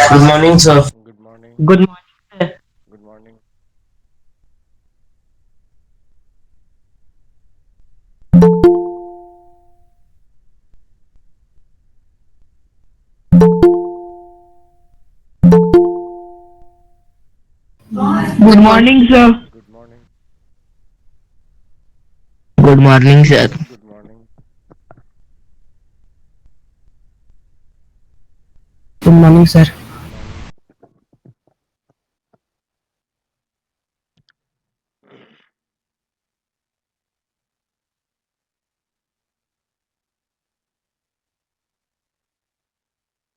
Good morning, sir. Good morning. Good morning, sir. Good morning. Good morning, sir. Good morning. Good morning, sir. Good morning. Good morning, sir. Good morning.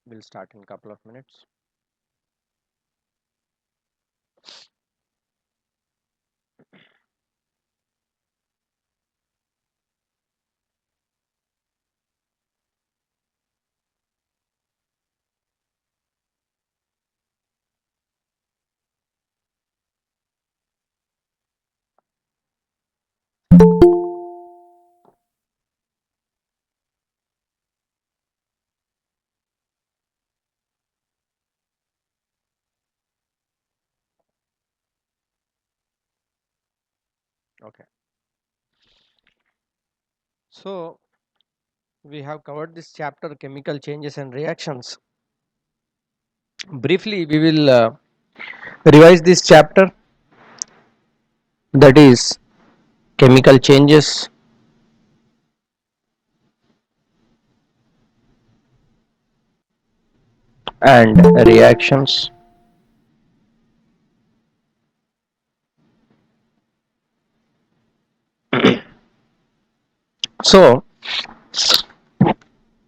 We'll start in a couple of minutes. Okay. So we have covered this chapter, chemical changes and reactions. Briefly, we will revise this chapter, that is chemical changes and reactions. So,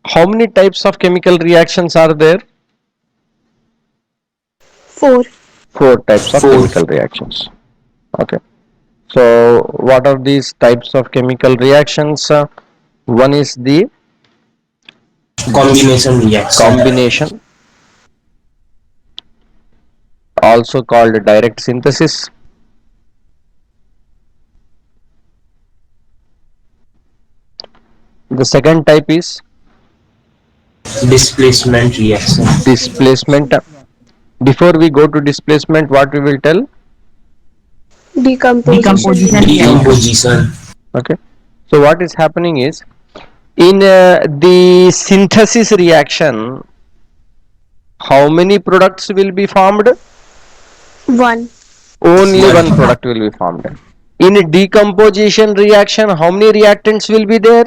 how many types of chemical reactions are there? Four. Four types of Four. chemical reactions. Okay. So, what are these types of chemical reactions? One is the Combination reaction. combination, also called direct synthesis. The second type is Displacement reaction. displacement. Before we go to displacement, what we will tell? Decomposition Decomposition reaction. reaction. Decomposition. Okay. So, what is happening is in the synthesis reaction, how many products will be formed? One. Only One. one product will be formed. In a decomposition reaction, how many reactants will be there?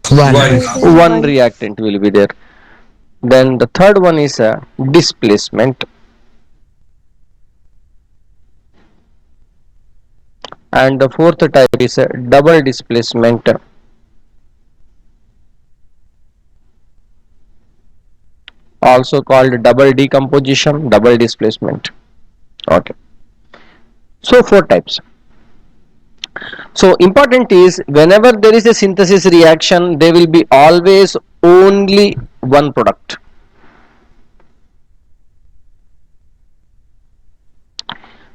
One. One. There is One one. reactant will be there. Then the third one is displacement, and the fourth type is double displacement, also called double decomposition, double displacement. Okay. So four types. So important is whenever there is a synthesis reaction, there will be always only one product.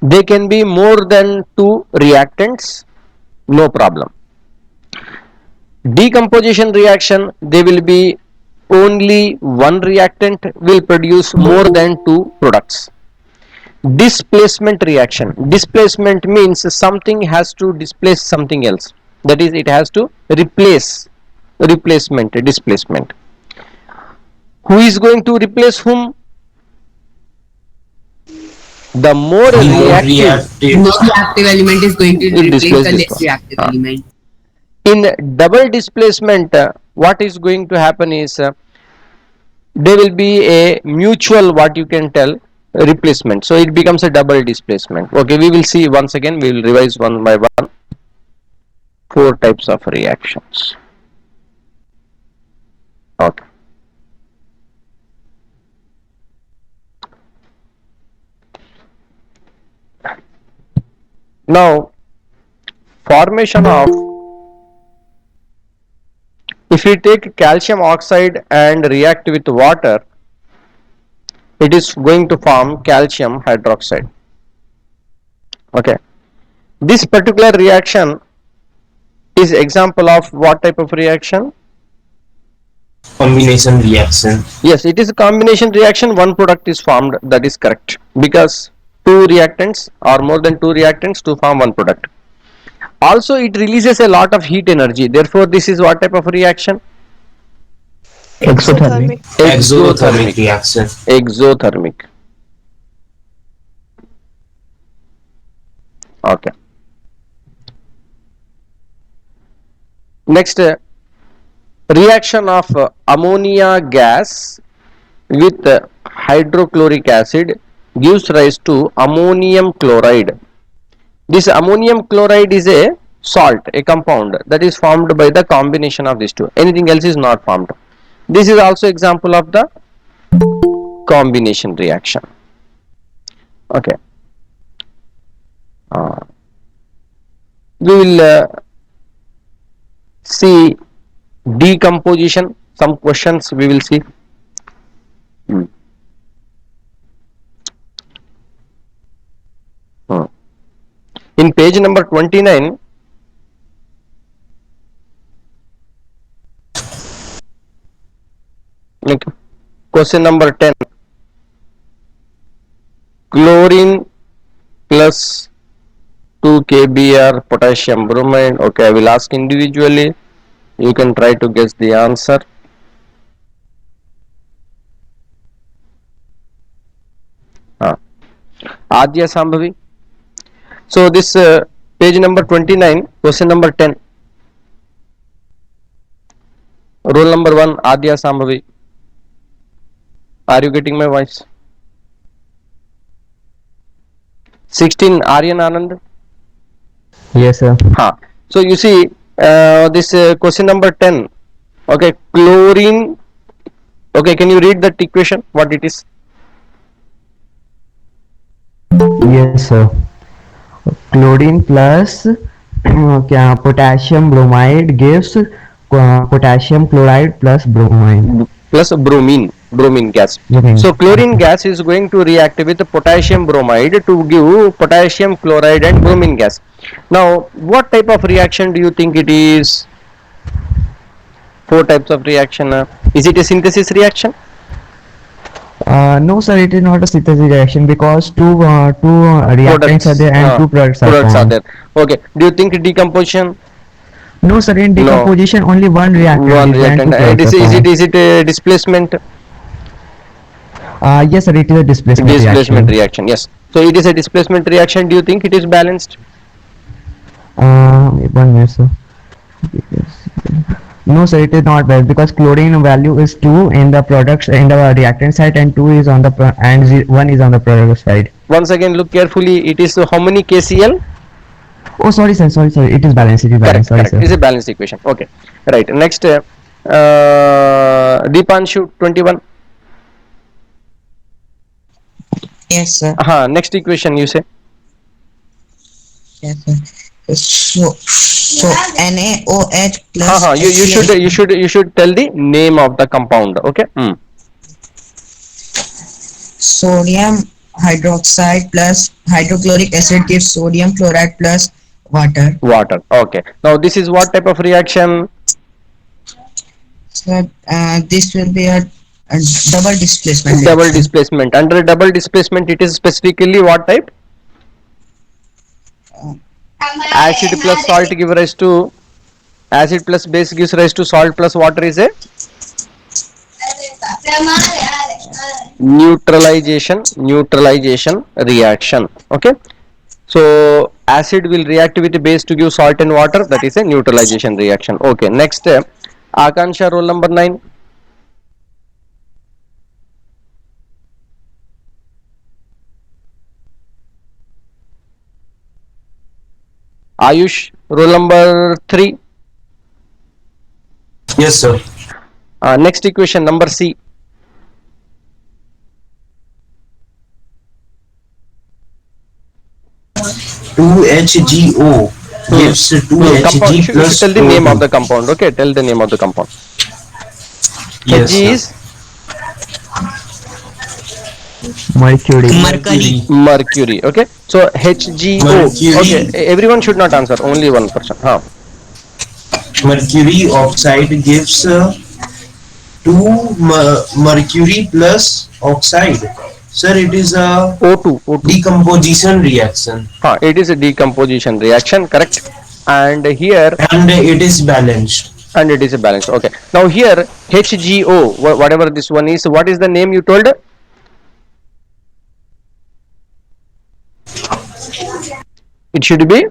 They can be more than two reactants, no problem. Decomposition reaction, there will be only one reactant will produce more than two products. Displacement reaction, displacement means something has to displace something else, that is it has to replace. Replacement, displacement. Who is going to replace whom? The more The more reactive reactive. No reactive element is going to will replace displace the this less one. reactive element. In double displacement, what is going to happen is there will be a mutual, what you can tell, replacement, so it becomes a double displacement. Okay, we will see once again, we will revise one by one. Four types of reactions. Okay. Now, formation of, if we take calcium oxide and react with water, it is going to form calcium hydroxide. Okay. This particular reaction is example of what type of reaction? Combination reaction. Yes, it is a combination reaction. One product is formed. That is correct, because two reactants or more than two reactants to form one product. Also, it releases a lot of heat energy. Therefore, this is what type of reaction? Exothermic. Exothermic reaction. Exothermic. Okay. Next, reaction of ammonia gas with hydrochloric acid gives rise to ammonium chloride. This ammonium chloride is a salt, a compound that is formed by the combination of these two. Anything else is not formed. This is also example of the combination reaction. Okay. We will see decomposition. Some questions we will see. In page number 29, question number 10, chlorine plus 2 kBr potassium bromide. Okay, I will ask individually. You can try to guess the answer. Adya Sambhavi. So this page number 29, question number 10. Roll number 1, Adya Sambhavi. Are you getting my voice? 16, Aryan Anand. Yes, sir. So you see this question number 10. Okay, chlorine. Okay, can you read that equation? What it is? Yes, sir. Chlorine plus potassium bromide gives potassium chloride plus bromide. Plus bromine gas. Bromine. So chlorine gas is going to react with potassium bromide to give potassium chloride and bromine gas. Now, what type of reaction do you think it is? 4 types of reaction. Is it a synthesis reaction? No, sir, it is not a synthesis reaction because two reactants are there and two products are formed. there. Okay. Do you think decomposition? No, sir, in decomposition only one reactant. One is there and reactant. two And products are formed. is it a displacement? Yes, sir, it is a displacement reaction. Yes. So it is a displacement reaction. Do you think it is balanced? 1 minute, sir. No, sir, it is not balanced because chlorine value is 2 in the products in the reactant side and 2 is on the 1 is on the product side. Once again, look carefully. It is how many KCl? Oh, sorry, sir. It is balanced. It is balanced. Sorry, Correct. sir. It's a balanced equation. Okay. Right. Next, Deepanshu 21. Yes, sir. Next equation you say. Yes, sir. So NaOH plus You should tell the name of the compound. Okay. Sodium hydroxide plus hydrochloric acid gives sodium chloride plus water. Okay. Now this is what type of reaction? So this will be a double displacement. Double displacement. Under double displacement, it is specifically what type? Acid plus salt give rise to acid plus base gives rise to salt plus water is a neutralization reaction. Okay. So acid will react with the base to give salt and water. That is a neutralization reaction. Okay. Next, Akansha, roll number 9. Ayush, roll number 3. Yes, sir. Next equation, number C. Two HGO gives 2Hg You plus should tell the name O2. of the compound. Okay, tell the name of the compound. Yes, Hg sir. is mercury. Okay, so HGO. Mercury. Okay, everyone should not answer. Only one person. Mercury oxide gives mercury plus oxide. Sir, it is a O2, O2. decomposition reaction It is a decomposition reaction, correct. And here, and it is balanced. and it is a balance. Okay. Now here HGO, whatever this one is, what is the name you told? It should be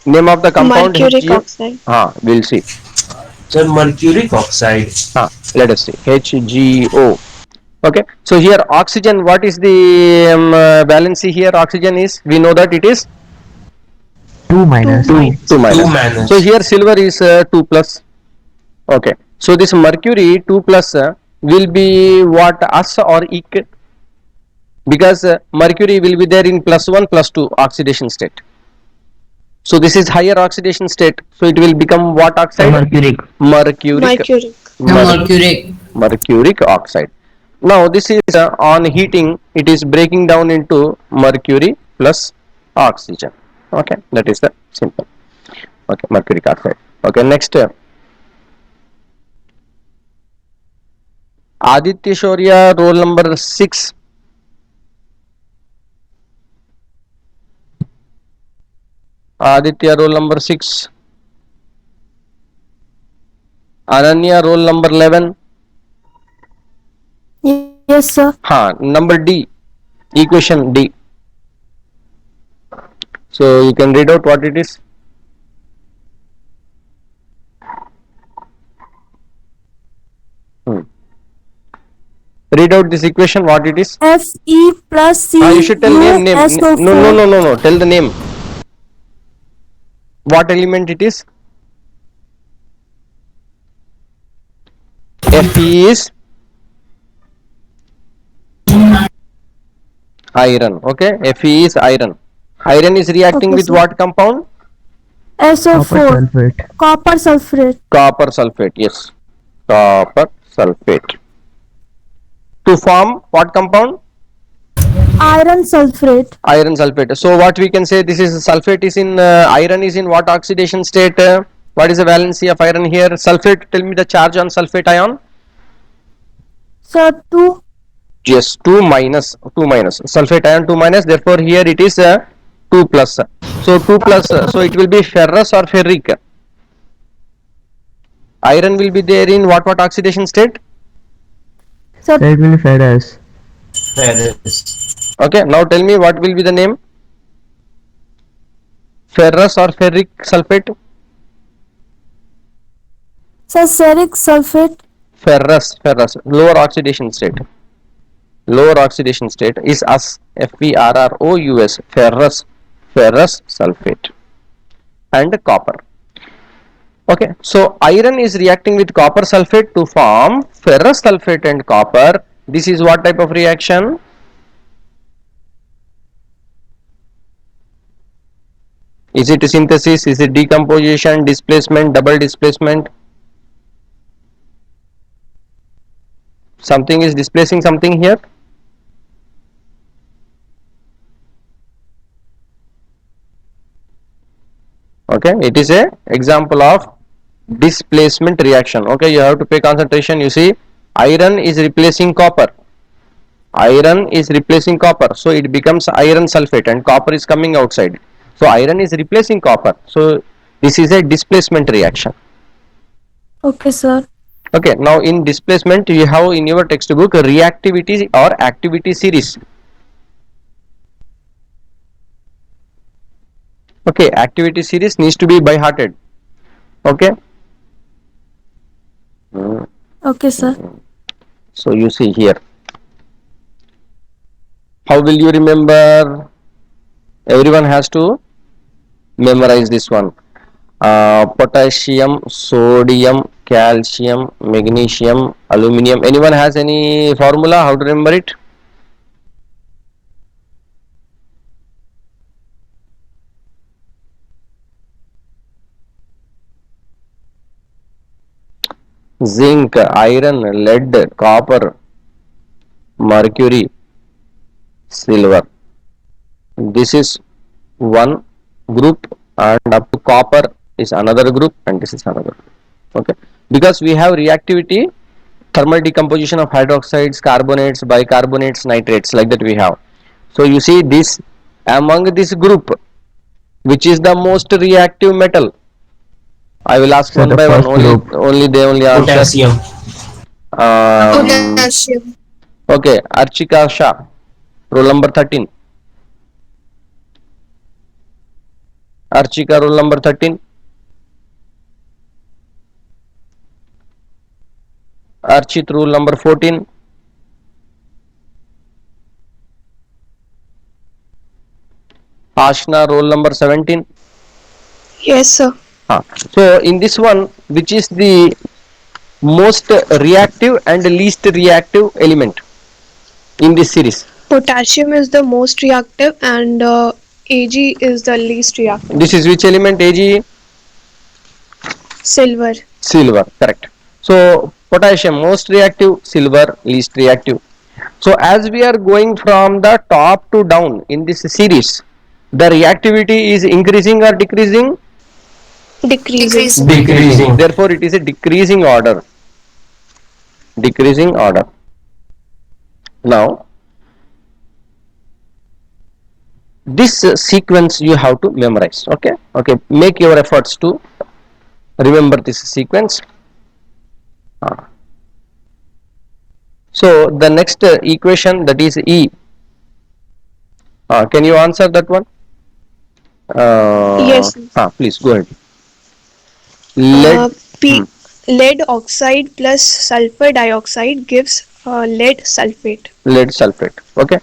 name of the compound Mercuric HGO. oxide. We'll see. Sir, mercuric oxide. Let us see HGO. Okay. So here oxygen, what is the valency here? Oxygen is, we know that it is 2 minus. 2 minus. 2 minus. So here silver is 2 plus. Okay. So this mercury 2 plus will be what, us or ec? Because mercury will be there in +1 +2 oxidation state. So this is higher oxidation state. So it will become what oxide? Mercuric. Mercuric. Mercuric. Mercuric oxide. Now this is on heating, it is breaking down into mercury plus oxygen. Okay, that is the simple. Okay, mercuric oxide. Okay, next. Aditya Shaurya, roll number 6. Aditya, roll number 6. Ananya, roll number 11. Yes, sir. Number D, equation D. So you can read out what it is. Read out this equation, what it is. Fe plus C. You should tell name. No. Tell the name. What element it is? Fe is iron. Okay, Fe is iron. Iron is reacting with what compound? SO4. Copper sulfate. Copper sulfate. Yes, copper sulfate. To form what compound? Iron sulfate. Iron sulfate. So what we can say, this is sulfate is in iron is in what oxidation state? What is the valency of iron here? Sulfate, tell me the charge on sulfate ion. So 2. Yes, 2 minus. Sulfate ion 2 minus. Therefore here it is 2 plus. So 2 plus. So it will be ferrous or ferric. Iron will be there in what oxidation state? So It will be ferrous. Ferrous. Okay, now tell me what will be the name? Ferrous or ferric sulfate? ferric sulfate. Ferrous, lower oxidation state. Lower oxidation state is as FERROUS, ferrous sulfate, and copper. Okay, so iron is reacting with copper sulfate to form ferrous sulfate and copper. This is what type of reaction? Is it synthesis? Is it decomposition, displacement, double displacement? Something is displacing something here. Okay, it is a example of displacement reaction. Okay, you have to pay concentration. You see, iron is replacing copper. So it becomes iron sulfate and copper is coming outside. So iron is replacing copper. So this is a displacement reaction. Okay, sir. Okay, now in displacement you have in your textbook reactivity or activity series. Okay, activity series needs to be by hearted. Okay. Okay, sir. So you see here. How will you remember? Everyone has to memorize this one. Potassium, sodium, calcium, magnesium, aluminium. Anyone has any formula? How to remember it? Zinc, iron, lead, copper, mercury, silver. This is one group, and up to copper is another group, and this is another group. Okay, because we have reactivity, thermal decomposition of hydroxides, carbonates, bicarbonates, nitrates, like that we have. So you see this, among this group, which is the most reactive metal? I will ask So one the by one. first Only group. only they only answer. Potassium. Potassium. Okay, Archika Shah, roll number 13. Archika, roll number 13. Archit, rule number 14. Ashna, roll number 17. Yes, sir. So in this one, which is the most reactive and least reactive element in this series? Potassium is the most reactive and Ag is the least reactive. This is which element? Ag? Silver. Silver, correct. So potassium most reactive, silver least reactive. So as we are going from the top to down in this series, the reactivity is increasing or decreasing? Decreasing. Decreasing. Therefore it is a decreasing order. Decreasing order. Now this sequence you have to memorize. Okay, make your efforts to remember this sequence. So the next equation, that is E. Can you answer that one? Yes. Please go ahead. Lead oxide plus sulfur dioxide gives lead sulfate. Lead sulfate. Okay.